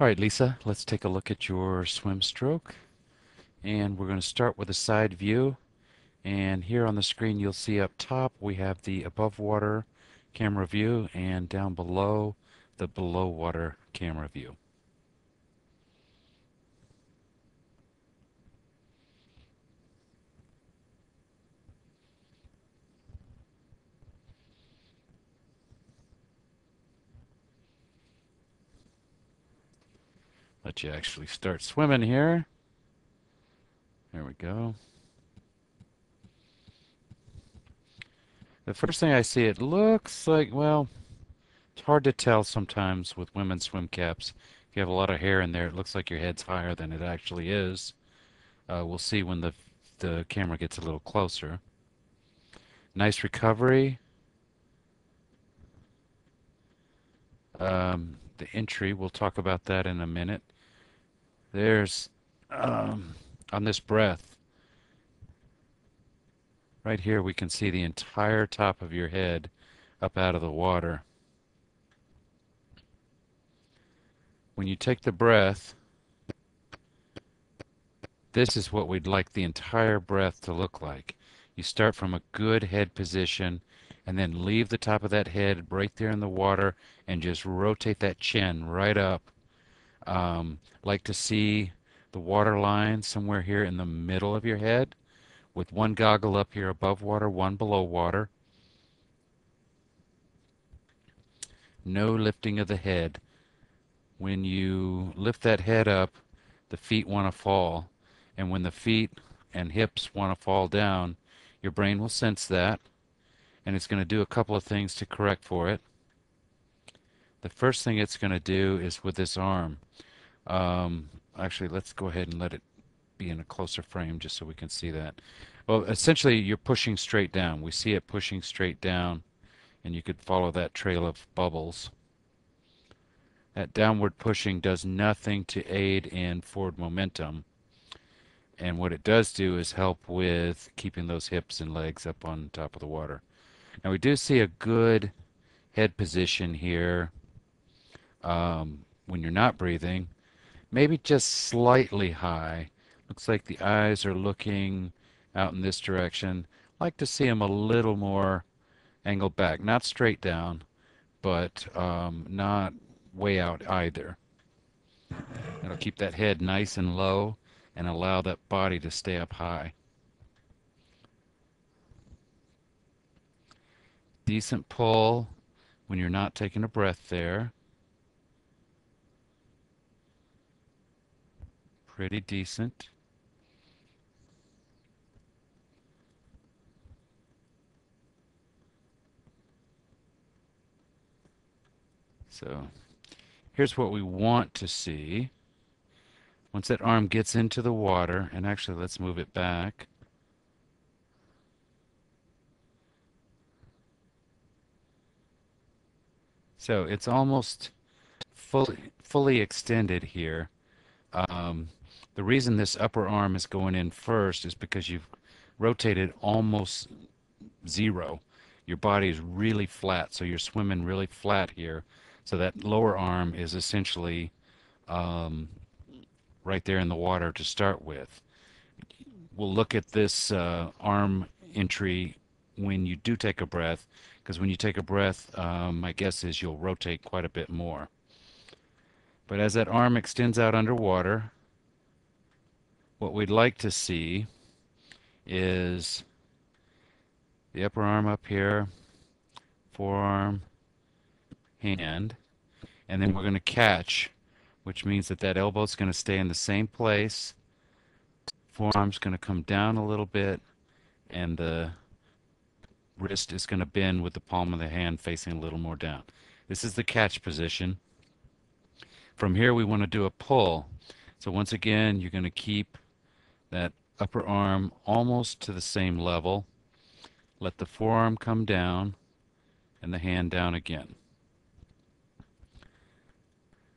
All right, Lisa, let's take a look at your swim stroke. And we're going to start with a side view. And here on the screen, you'll see up top, we have the above water camera view, and down below, the below water camera view. Let you actually start swimming here. There we go. The first thing I see, it looks like, well, it's hard to tell sometimes with women's swim caps. If you have a lot of hair in there, it looks like your head's higher than it actually is. We'll see when the camera gets a little closer. Nice recovery. The entry, we'll talk about that in a minute. There's, um, on this breath, right here, we can see the entire top of your head up out of the water. When you take the breath, this is what we'd like the entire breath to look like. You start from a good head position and then leave the top of that head right there in the water and just rotate that chin right up. Like to see the water line somewhere here in the middle of your head with one goggle up here above water, one below water. No lifting of the head. When you lift that head up, the feet want to fall. And when the feet and hips want to fall down, your brain will sense that, and it's going to do a couple of things to correct for it. The first thing it's going to do is with this arm. Um, Actually, let's go ahead and let it be in a closer frame just so we can see that. Well, essentially, you're pushing straight down. We see it pushing straight down, and you could follow that trail of bubbles. That downward pushing does nothing to aid in forward momentum. And what it does do is help with keeping those hips and legs up on top of the water. Now we do see a good head position here when you're not breathing. Maybe just slightly high. Looks like the eyes are looking out in this direction. Like to see them a little more angled back. Not straight down, but not way out either. It'll keep that head nice and low and allow that body to stay up high. Decent pull when you're not taking a breath there. Pretty decent. So here's what we want to see. Once that arm gets into the water, and actually let's move it back. So it's almost fully extended here. Um, the reason this upper arm is going in first is because you've rotated almost zero. Your body is really flat, so you're swimming really flat here. So that lower arm is essentially um, right there in the water to start with. We'll look at this arm entry when you do take a breath, because when you take a breath, my guess is you'll rotate quite a bit more. But as that arm extends out underwater, what we'd like to see is the upper arm up here, forearm, hand, and then we're going to catch, which means that that elbow is going to stay in the same place, forearm's going to come down a little bit, and the wrist is going to bend with the palm of the hand facing a little more down. This is the catch position. From here, we want to do a pull. So once again, you're going to keep that upper arm almost to the same level. Let the forearm come down and the hand down again.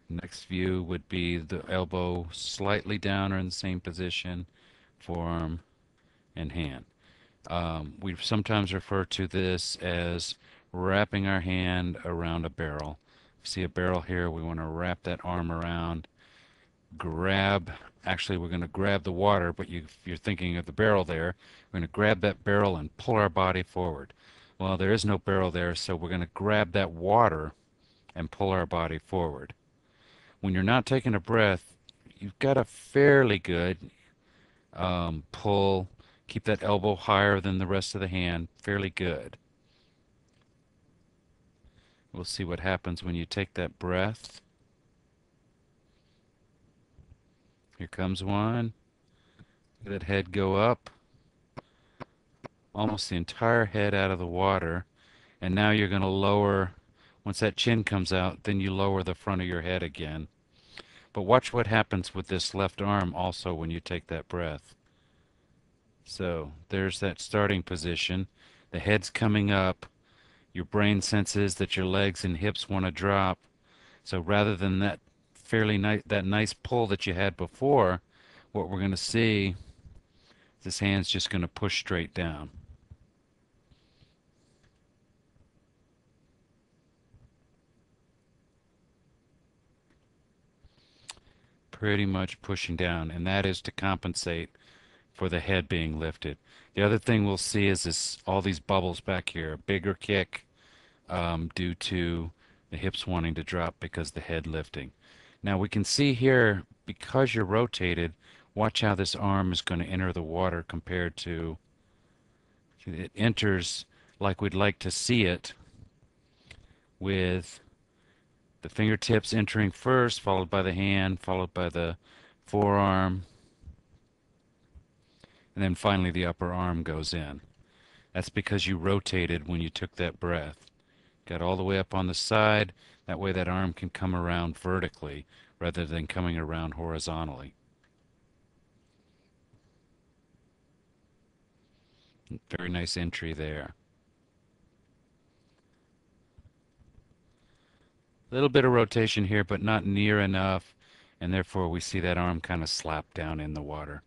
Next view would be the elbow slightly down or in the same position, forearm and hand. We sometimes refer to this as wrapping our hand around a barrel. See a barrel here. We want to wrap that arm around, grab, actually we're going to grab the water, but if you're thinking of the barrel there, we're going to grab that barrel and pull our body forward. Well, there is no barrel there, so we're going to grab that water and pull our body forward. When you're not taking a breath, you've got a fairly good pull. Keep that elbow higher than the rest of the hand. Fairly good. We'll see what happens when you take that breath. Here comes one. Let that head go up. Almost the entire head out of the water. And now you're going to lower, once that chin comes out, then you lower the front of your head again. But watch what happens with this left arm also when you take that breath. So there's that starting position. The head's coming up. Your brain senses that your legs and hips want to drop. So rather than that that nice pull that you had before, what we're going to see, this hand's just going to push straight down. Pretty much pushing down, and that is to compensate for the head being lifted. The other thing we'll see is all these bubbles back here, a bigger kick due to the hips wanting to drop because the head lifting. Now we can see here, because you're rotated, watch how this arm is going to enter the water compared to, it enters like we'd like to see it, with the fingertips entering first, followed by the hand, followed by the forearm, and then finally the upper arm goes in. That's because you rotated when you took that breath. Got all the way up on the side. That way that arm can come around vertically rather than coming around horizontally. Very nice entry there. A little bit of rotation here, but not near enough, and therefore we see that arm kind of slap down in the water.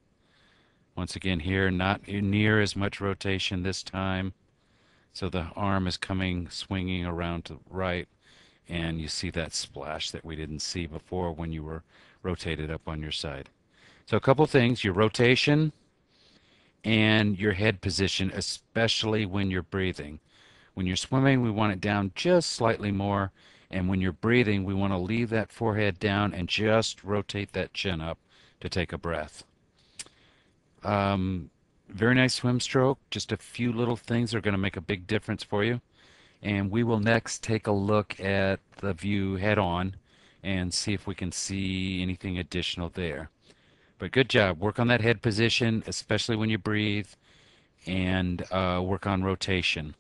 Once again here, not near as much rotation this time. So the arm is coming, swinging around to the right, and you see that splash that we didn't see before when you were rotated up on your side. So a couple things, your rotation and your head position, especially when you're breathing. When you're swimming, we want it down just slightly more, and when you're breathing, we want to leave that forehead down and just rotate that chin up to take a breath. Very nice swim stroke. Just a few little things are going to make a big difference for you. And we will next take a look at the view head on and see if we can see anything additional there. But good job. Work on that head position, especially when you breathe, and work on rotation.